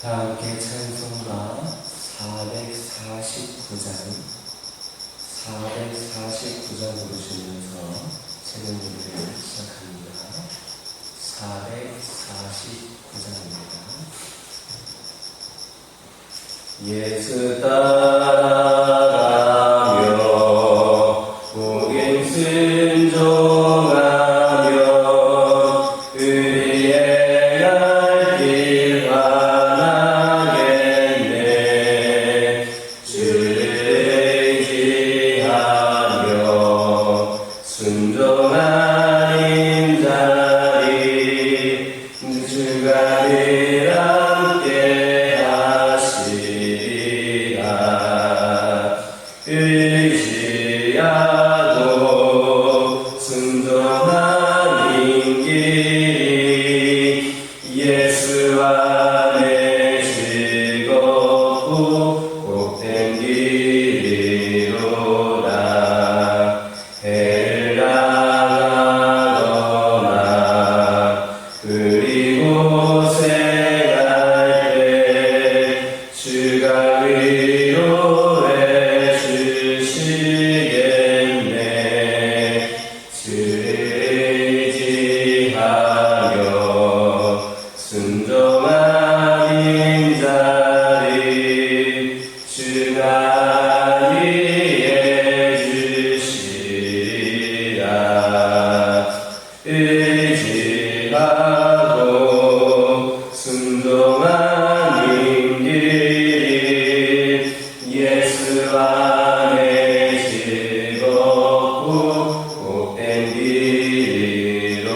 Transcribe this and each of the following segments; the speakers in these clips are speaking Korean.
다 함께 찬송가 449장 부르시면서 새벽 예배를 시작합니다. 449장입니다. 예수 따라가며 복음 순종하며 의의 갈 길 환하겠네. 주를 의지하며 순종한 인자리 주가 늘 함께 하시리라. 의지하고 순종하는 길이 예수 안에 즐겁고 복된 길이로다. 해를 당하거나 그리고새 갈 때 주가 위로해 주시겠네. 주를 의지하며 순종한 인자리 주가 위해 주시리라. 의지하고 순종하는 길이 예수 안에 즐겁고 복된 길이로다.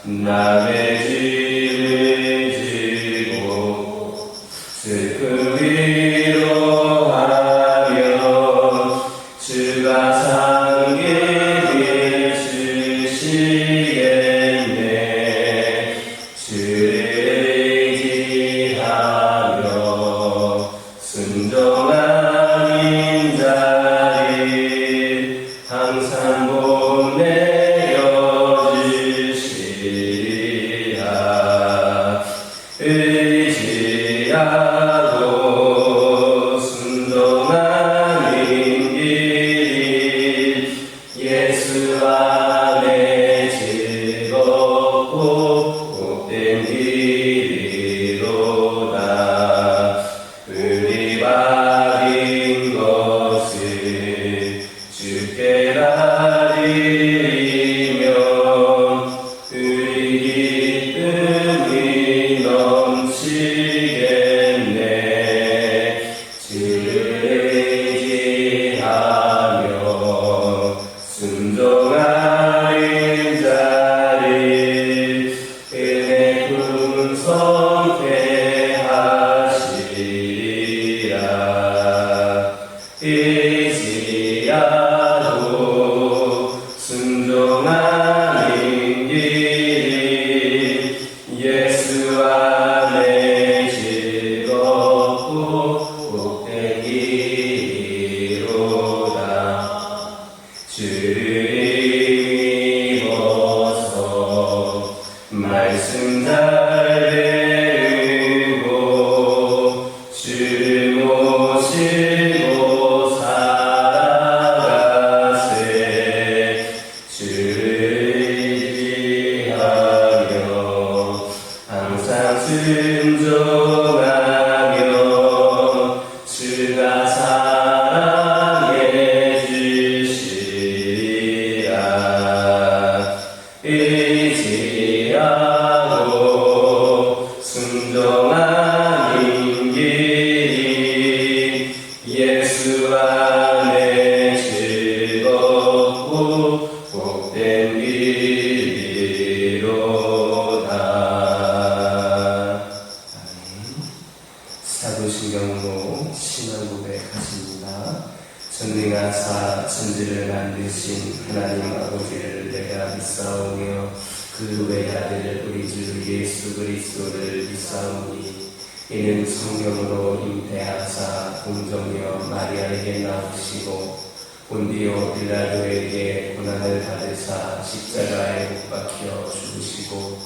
남의 짐을 지고 슬픔 위로하며 주가 상길 주시겠네. 주를 의지하며 순종한 인자리 항상 보내어 주시리라. 의지하고 순종하는 길이 예수 안에 즐겁고 복된 길이로다. 은이 받은 것을 주께 드리며 우리 기쁨이 넘치겠네. 주를 의지하며 순종하는 자리 은혜 품 선택하시리라. 의지하고 순종하는 길이 예수 안에 즐겁고 복된 길이로다. 주를 힘입어서 말씀 잘 배우고 주를 모시고 살아가세. 주를 의지하며 항상 순종하며 주가 사랑해 주시리라. 의지하고 순종하는 길이 예수 안에 즐겁고 복된 길이로다. 사도신경으로 신앙 고백하십니다. 전능하사 천지를 만드신 하나님 아버지를 내가 믿사오며 그 외아들 우리 주 예수 그리스도를 믿사오니 이는 성령으로 잉태하사 동정녀 마리아에게 나오시고 본디오 빌라도에게 고난을 받으사 십자가에 못 박혀 죽으시고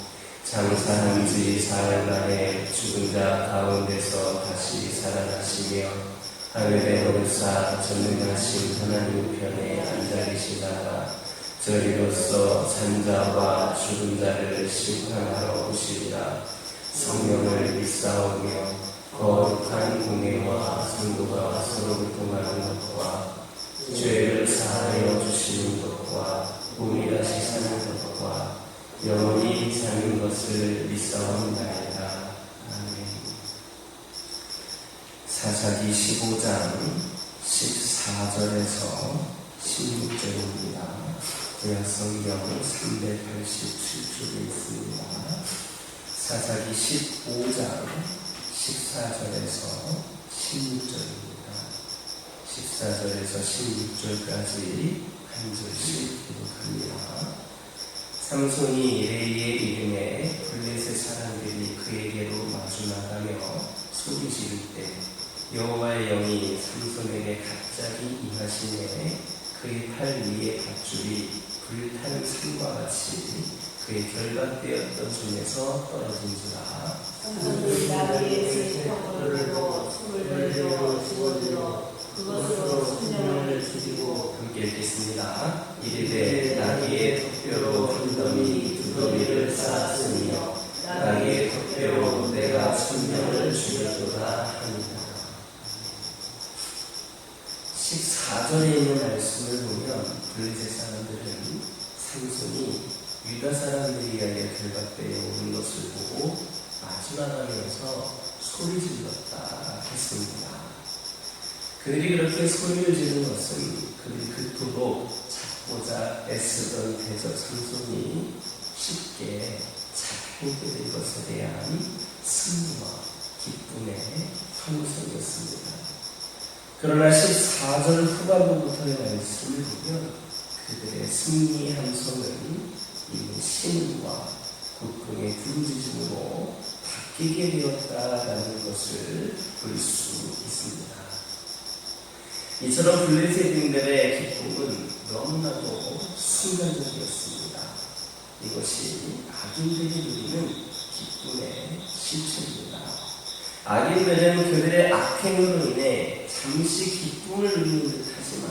장사한 지 사흘 만에 죽은 자 가운데서 다시 살아나시며 하늘에 오르사 전능하신 하나님 편에 앉아 계시다가 저리로서 산자와 죽은 자를 심판하러 오시리라. 성령을 믿사오며 거룩한 공예와 성도가 서로를 통하는 것과 죄를 사하여 주시는 것과 몸이 다시 사는 것과 영원히 사는 것을 믿사옵나이다. 아멘. 사사기 15장 14절에서 16절입니다. 구약성경 387쪽에 있습니다. 사사기 15장 14절에서 16절입니다. 14절에서 16절까지 한 절씩 기록합니다. 삼손이 레이의 이름에 블레셋 사람들이 그에게로 마주 나가며 소리 지를 때 여호와의 영이 삼손에게 갑자기 임하시매 그의 팔 위에 밧줄이 불탄 산과 같이 그의 결박되었던 손에서 떨어진지라. 삼손이 나귀의 턱을 들고 손을 들고 집어들어 그것으로 순양을 죽이고. 함께 읽겠습니다. 이르되 나귀의 턱뼈로 한 더미 두 더미를 쌓았으며 나귀의 턱뼈로 내가 천명을 죽였도다 하니라. 14절에 있는 말씀을 보면 블레셋 사람들은 삼손이 유다 사람들이 아니라 결박되어 오는 것을 보고 마주나가면서 소리 질렀다 했습니다. 그들이 그렇게 소리를 지른 것은 그들이 그토록 잡고자 애쓰던 대적 삼손이 쉽게 잡히게 된 것에 대한 승리와 기쁨의 환호성이었습니다. 그러나 14절 후반부부터의 말씀을 보면 그들의 승리 함성은 이미 신과 고통의 부르짖음으로 바뀌게 되었다라는 것을 볼 수 있습니다. 이처럼 블레셋인들의 기쁨은 너무나도 순간적이었습니다. 이것이 악인들이 누리는 기쁨의 실체입니다. 악인들은 그들의 악행으로 인해 잠시 기쁨을 누리는 듯 하지만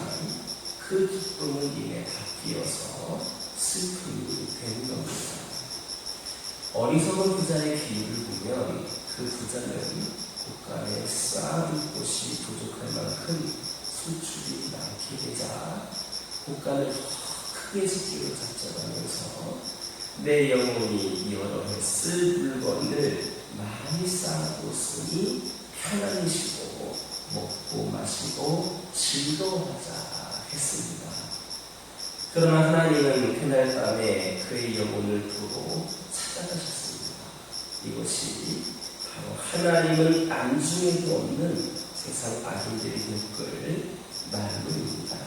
그 기쁨은 이내 바뀌어서 슬픔이 되는 겁니다. 어리석은 부자의 비유를 보면 그 부자는 곳간에 쌓아둘 곳이 부족할 만큼 소출이 많게 되자 곳간을 더 크게 짓기로 작정하면서 내 영혼이 여러 해 쓸 물건을 많이 쌓아뒀으니 편안히 쉬고 먹고 마시고 즐거워하자 했습니다. 그러나 하나님은 그날 밤에 그의 영혼을 두고 찾아가셨습니다. 이것이 바로 하나님은 안중에도 없는 세상 악인들이 겪을 말로입니다.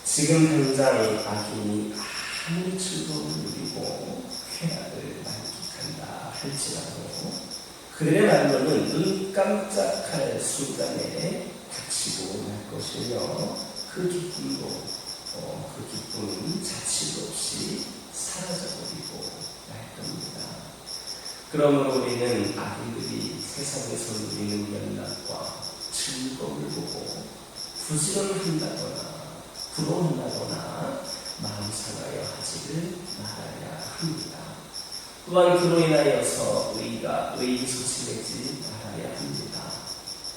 지금 당장 악인이 아무리 즐거움을 누리고 쾌락을 만끽한다 할지라도 그들의 말로는 눈 깜짝할 순간에 닥치고 말 것이며 그 기쁨은 자취도 없이 사라져버리고 말 겁니다. 그러므로 우리는 악인들이 세상에서 누리는 연락과 즐거움을 보고 부지런한다거나 부러워한다거나 마음 상하여 하지를 말아야 합니다. 또한 그로 인하여서 의인이 소심해지 말아야 합니다.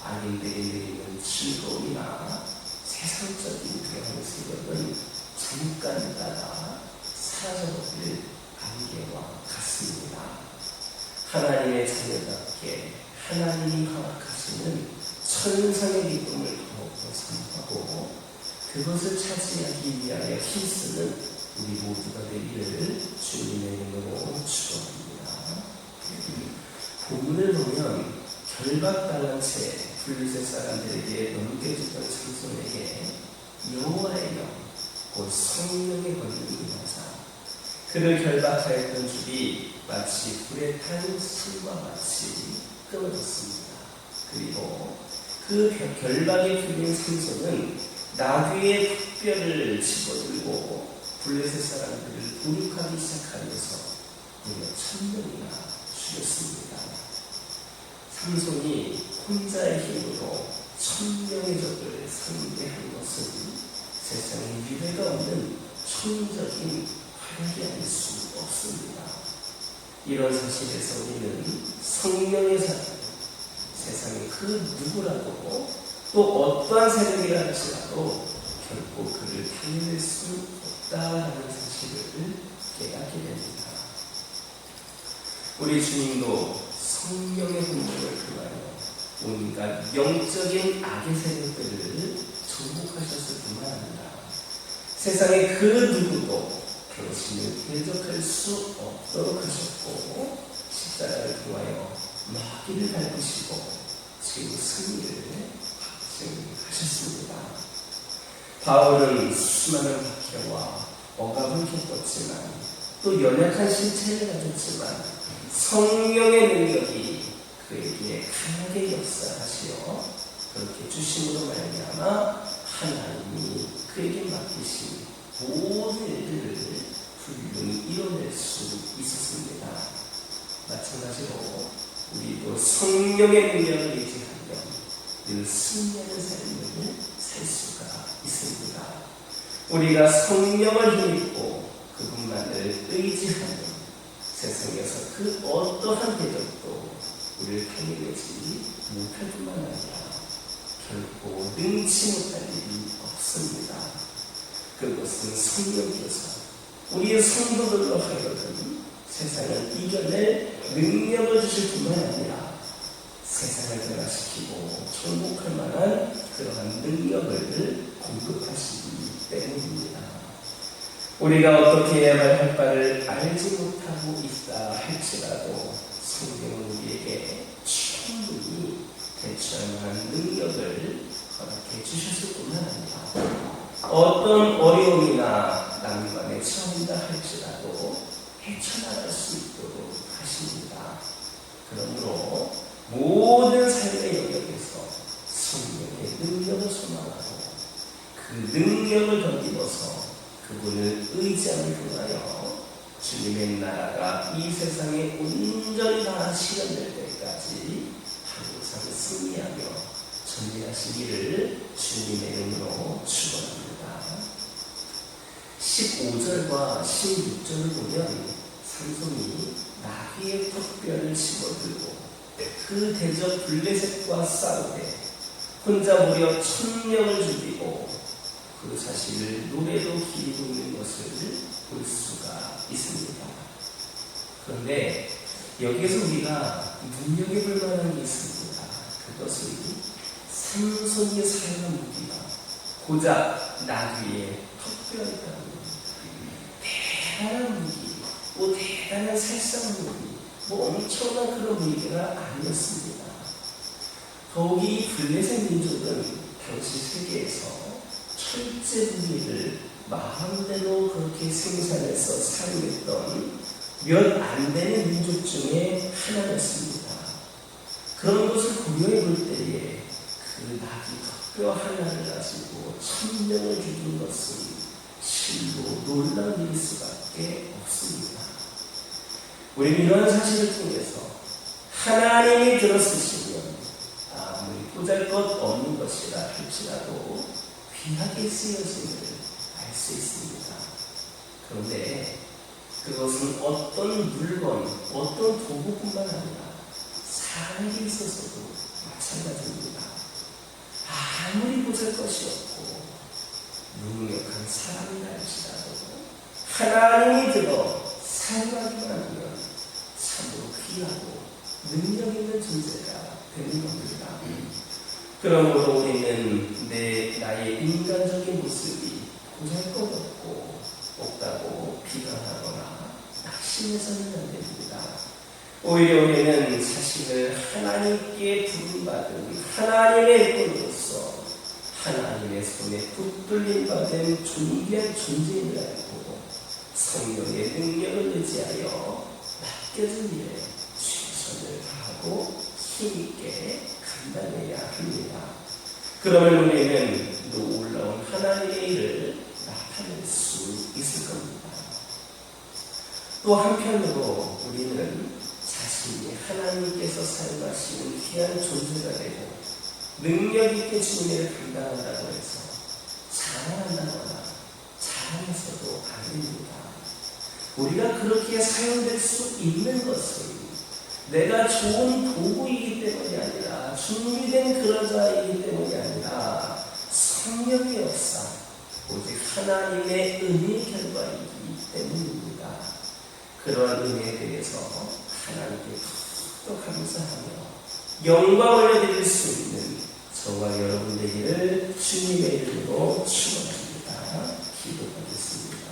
악인들이 누리는 즐거움이나 세상적인 그런 세력은 잠깐 있다가 사라져버릴 안개와 같습니다. 하나님의 자녀답게 하나님이 허락하시는 천상의 기쁨을 더욱더 선포하고 그것을 차지하기 위하여 힘쓰는 우리 모두가 되기를 주님의 이름으로 축원합니다. 본문을 보면 결박당한 채 블레셋 사람들에게 넘겨졌던 삼손에게 여호와의 영, 곧 성령의 권능이 임하사 그를 결박하였던 줄이 마치 불에 탄 실과 같이 끊어졌습니다. 그리고 그 결박에 풀린 삼손은 나귀의 턱뼈를 집어들고 블레셋 사람들을 도륙하기 시작하면서 무려 1000명이나 죽였습니다. 삼손이 혼자의 힘으로 1000명의 적을 상대한 것은 세상에 유례가 없는 천적인 활약이 아닐 수 없습니다. 이런 사실에서 우리는 성령의 사람, 세상에 그 누구라도 또 어떠한 세력이라 할지라도 결코 그를 살릴 수 없다라는 사실을 깨닫게 됩니다. 우리 주님도 성령의 능력을 통하여 온갖 영적인 악의 세력들을 정복하셨을 뿐만 아니라 세상의 그 누구도 당신을 대적할 수 없도록 하셨고 십자가를 통하여 마귀를 밟으시고 지금 승리를 확증하셨습니다. 바울은 수많은 박해와 억압을 겪었지만 또 연약한 신체를 가졌지만 성령의 능력이 그에게 강하게 역사하시어 그렇게 주심으로 말미암아 하나님이 그에게 맡기신 모든 일들을 훌륭히 이뤄낼 수 있었습니다. 마찬가지로 우리도 성령의 능력을 의지하면 늘 승리하는 삶을 살 수가 있습니다. 우리가 성령을 힘입고 그분만을 의지하면 세상에서 그 어떠한 대적도 우리를 당해내지 못할 뿐만 아니라 결코 능치 못할 일이 없습니다. 그것은 성령께서 우리의 성도들로 하여금 세상을 이겨낼 능력을 주실 뿐만 아니라 세상을 변화시키고 정복할 만한 그러한 능력을 공급하시기 때문입니다. 우리가 어떻게 해야만 할 바를 알지 못하고 있다 할지라도 성경은 우리에게 충분히 대처할 만한 능력을 허락해 주셨을 뿐만 아니라 어떤 어려움이나 난관에 처한다 할지라도 헤쳐나갈 수 있도록 하십니다. 그러므로 모든 삶의 영역에서 성령의 능력을 소망하고 그 능력을 덧입어서 그분을 의지함을 통하여 주님의 나라가 이 세상에 온전히 다 실현될 때까지 항상 승리하며 전진하시기를 주님의 이름으로 축원합니다. 15절과 16절을 보면 삼손이 나귀의 턱뼈를 집어들고 그 대적 블레셋과 싸우되 혼자 무려 1000명을 죽이고 그 사실을 노래로 기리고 있는 것을 볼 수가 있습니다. 그런데 여기에서 우리가 눈여겨볼 만한 게 있습니다. 그것은 삼손이 사용한 무기가 고작 나귀의 턱뼈였다는 겁니다. 대단한 무기, 뭐 대단한 살상 무기, 뭐 엄청난 그런 무기가 아니었습니다. 더욱이 블레셋 민족은 당시 세계에서 철제 무기를 마음대로 그렇게 생산해서 사용했던 몇 안 되는 민족 중에 하나였습니다. 그런 것을 고려해 볼 때에 그 나귀 턱뼈 하나를 가지고 1000명을 죽인 것은 실로 놀라운 일일 수밖에 없습니다. 우리는 이러한 사실을 통해서 하나님이 들었으시면 아무리 보잘것없는 것이라 할지라도 귀하게 쓰여짐을 알 수 있습니다. 그런데 그것은 어떤 물건, 어떤 도구뿐만 아니라 사람에게 있어서도 마찬가지입니다. 아무리 보잘것이 없고 무능력한 사람이라 할지라도 하나님이 들어 사용하기만 하면 참으로 귀하고 능력 있는 존재가 되는 겁니다. 그러므로 우리는 나의 인간적인 모습이 보잘것없고 없다고 비관하거나 낙심해서는 안 됩니다. 오히려 우리는 자신을 하나님께 부름받은 하나님의 일꾼으로서 하나님의 손에 붙들림 받은 존귀한 존재임을 알고 성령의 능력을 의지하여 맡겨진 일에 최선을 다하고 힘있게 감당해야 합니다. 그러면 우리는 놀라운 하나님의 일을 나타낼 수 있을 겁니다. 또 한편으로 우리는 자신이 하나님께서 사용하시는 귀한 존재가 되고 능력 있게 주님의 일을 감당한다고 해서 자랑한다거나 자랑해서도 안 됩니다. 우리가 그렇게 사용될 수 있는 것은 내가 좋은 도구이기 때문이 아니라 주님이 된 그런 자이기 때문이 아니라 성령의 역사, 오직 하나님의 은혜의 결과이기 때문입니다. 그러한 은혜에 대해서 하나님께 더 감사하며 영광 올려드릴 수 있는 저와 여러분 되기를 주님의 이름으로 축원합니다. 기도하겠습니다.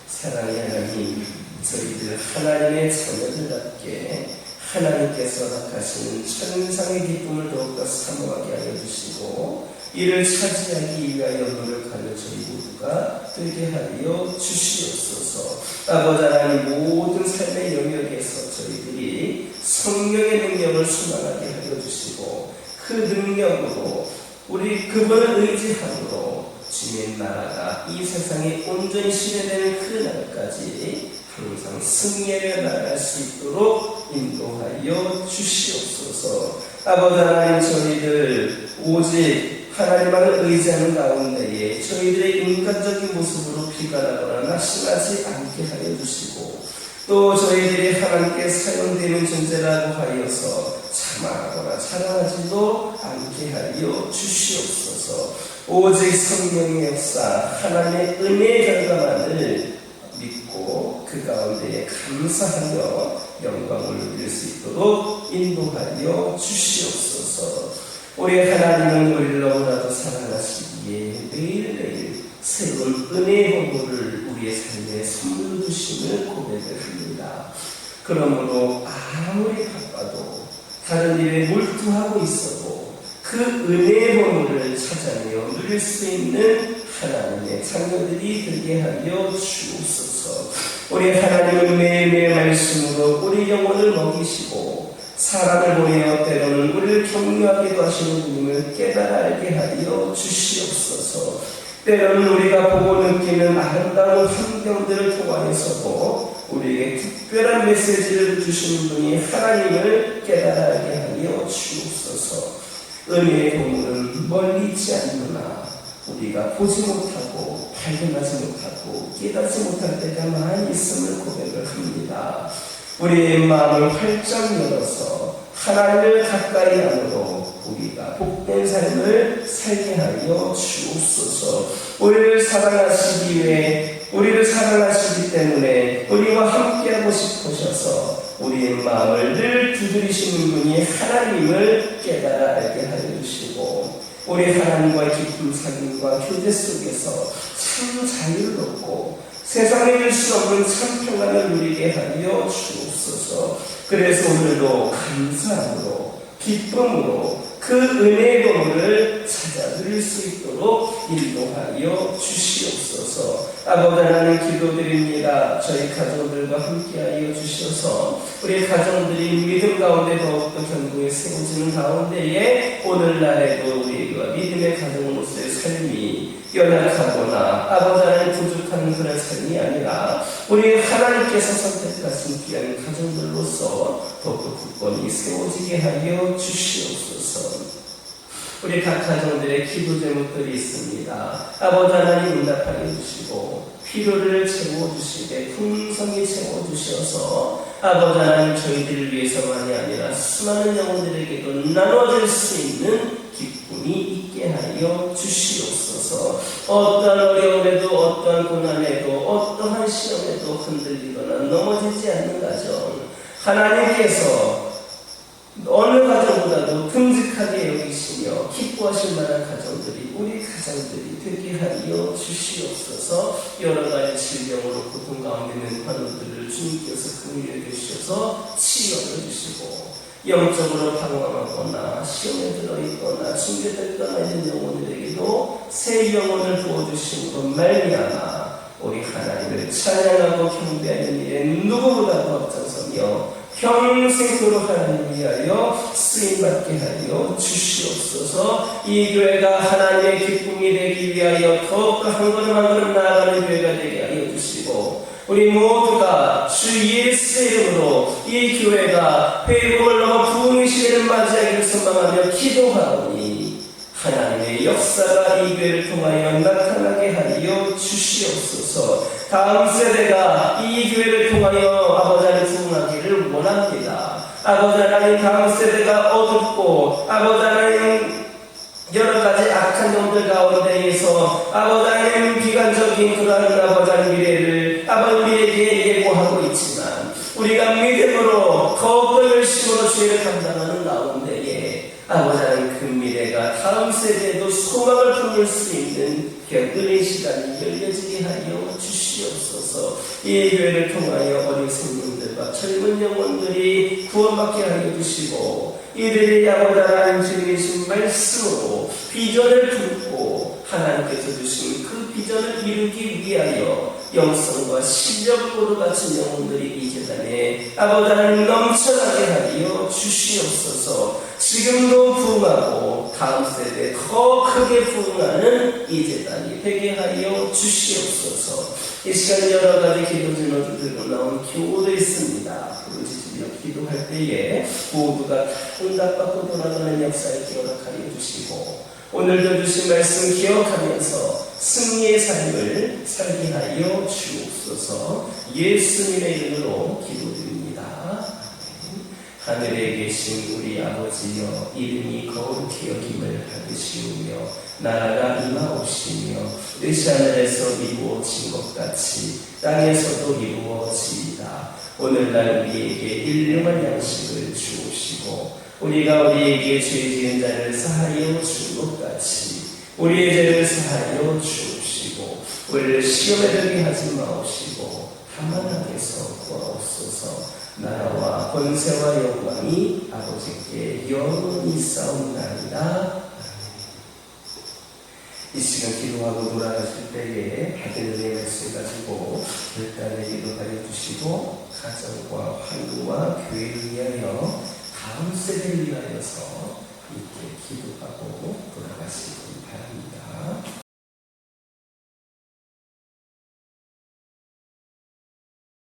사랑의 하나님, 저희들 하나님의 자녀들답게 하나님께서 허락하시는 천상의 기쁨을 더욱더 사모하게 하여 주시고 이를 차지하기 위하여 노력하는 저희 모두가 되게 하여 주시옵소서. 아버지 하나님, 모든 삶의 영역에서 저희들이 성령의 능력을 수만하게 하여 주시고 그 능력으로 우리 그분을 의지함으로 주님의 나라가 이 세상에 온전히 실현되는 그 날까지 항상 승리하여 나아갈 수 있도록 인도하여 주시옵소서. 아버지 하나님, 저희들 오직 하나님만을 의지하는 가운데에 저희들의 인간적인 모습으로 비관하거나 낙심하지 않게 하여 주시고 또 저희들이 하나님께 사용되는 존재라고 하여서 자만하거나 자랑하지도 않게 하여 주시옵소서. 오직 성령의 역사, 하나님의 은혜의 결과만을 믿고 그 가운데에 감사하며 영광을 누릴 수 있도록 인도하여 주시옵소서. 우리 하나님은 우리를 너무나도 사랑하시기에 매일매일 새로운 은혜의 보물을 우리의 삶에 선물로 주심을 고백을 합니다. 그러므로 아무리 바빠도 다른 일에 몰두하고 있어도 그 은혜의 보물을 찾아내어 누릴 수 있는 하나님의 자녀들이 되게 하여 주옵소서. 우리 하나님은 매일매일 말씀으로 우리 영혼을 먹이시고 사랑을 보내어 때로는 우리를 격려하기도 하시는 주님을 깨달아 알게 하여 주시옵소서. 때로는 우리가 보고 느끼는 아름다운 환경들을 통하여서도 우리에게 특별한 메시지를 주시는 분이 하나님을 깨달아 알게 하여 주옵소서. 은혜의 보물은 멀리 있지 않느나 우리가 보지 못하고 발견하지 못하고 깨닫지 못할 때가 많이 있음을 고백을 합니다. 우리의 마음을 활짝 열어서 하나님을 가까이 함으로 우리가 복된 삶을 살게 하여 주옵소서. 우리를 사랑하시기 위해 우리를 사랑하시기 때문에 우리와 함께하고 싶으셔서 우리의 마음을 늘 두드리시는 분이 하나님을 깨달아 알게 하여 주시고 우리 하나님과의 깊은 사귐과 교제 속에서 참 자유를 얻고 세상에 줄 수 없는 참 평안을 누리게 하여 주옵소서. 그래서 오늘도 감사함으로 기쁨으로 그 은혜의 보물을 찾아 누릴 수 있도록 인도하여 주시옵소서. 아버지 하나님, 기도드립니다. 저희 가족들과 함께하여 주셔서 우리 가정들이 믿음 가운데 더욱더 견고히 세워지는 가운데에 오늘날에도 우리가 믿음의 가정으로서의 삶이 연약하거나 아버지 하나님 부족한 그런 삶이 아니라 우리 하나님께서 선택하신 귀한 가정들로서 더욱더 굳건히 세워지게 하여 주시옵소서. 우리 각 가정들의 기도 제목들이 있습니다. 아버지 하나님 응답하여 주시고 필요를 채워주시되 풍성히 채워주셔서 아버지 하나님 저희들을 위해서만이 아니라 수많은 영혼들에게도 나눠줄 수 있는 기쁨이 있게 하여 주시옵소서. 어떠한 어려움에도 어떠한 고난에도 어떠한 시험에도 흔들리거나 넘어지지 않는 가정, 하나님께서 어느 가정보다도 듬직하게 여기시며 기뻐하실 만한 가정들이 우리 가정들이 되게 하여 주시옵소서. 여러 가지 질병으로 고통 가운데 있는 환우들을 주님께서 긍휼히 여기셔서 치유해 주시고 영적으로 방황하거나 시험에 들어있거나 징계될 떠나 있는 영혼들에게도 새 영혼을 부어주심으로 말미암아 우리 하나님을 찬양하고 경배하는 일에 누구보다도 앞장서며 평생토록 하나님 위하여 쓰임받게 하여 주시옵소서. 이 교회가 하나님의 기쁨이 되기 위하여 더욱더 한 걸음 한 걸음 나아가는 교회가 되게 하여 주시고 우리 모두가 주 예수의 이름으로 이 교회가 회복을 넘어 부흥의 시대를 맞이하기를 소망하며 기도하오니 하나님의 역사가 이 교회를 통하여 나타나게 하여 주시옵소서. 다음 세대가 이 교회를 통하여 아버지 하나님 부흥하기를 원합니다. 아버지 하나님 다음 세대가 어둡고 아버지 하나님 여러 가지 악한 놈들 가운데에서 아버지 하나님 비관적인 그러한 아버지 하나님 미래를 아버지 우리에게 예고하고 있지만 우리가 믿음으로 더욱더 열심으로 주의를 감당하는 가운데에 아버지 하나님 그 미래가 다음 세대에도 소망을 품을 수 있는 은혜의 시간이 열려지게 하여 주시옵소서. 이 교회를 통하여 어린 생명들과 젊은 영혼들이 구원받게 하여 주시고 이들이 아버지 하나님 주님이신 말씀으로 비전을 품고 하나님께서 주신 그 비전을 이루기 위하여 영성과 실력으로 갖춘 영혼들이 이 재단에 아버지 하나님 넘쳐나게 하여 주시옵소서. 지금도 부흥하고 다음 세대에 더 크게 부흥하는 이 재단이 되게 하여 주시옵소서. 이 시간 여러 가지 기도 제목을 들고 나온 교우도 있습니다. 부르짖으며 기도할 때에 모두가 응답받고 돌아가는 역사에 기억하여 주시고 오늘도 주신 말씀 기억하면서 승리의 삶을 살게 하여 주옵소서. 예수님의 이름으로 기도드립니다. 하늘에 계신 우리 아버지여, 이름이 거룩히 여김을 받으시오며 나라가 임하옵시며 뜻이 하늘에서 이루어진 것 같이 땅에서도 이루어지이다. 오늘날 우리에게 일용할 양식을 주옵시고 우리가 우리에게 죄 지은 자를 사하여 준 것 같이 우리의 죄를 사하여 주옵시고 우리를 시험에 들게 하지 마옵시고 다만 악에서 구하옵소서. 나라와 권세와 영광이 아버지께 영원히 싸움나이다. 이 시간 기도하고 돌아가실 때에 받은 은혜의 말씀 가지고 결단에 기도하여 주시고 가정과 환부와 교회를 위하여 다음 세대를 위하여서 이렇게 기도하고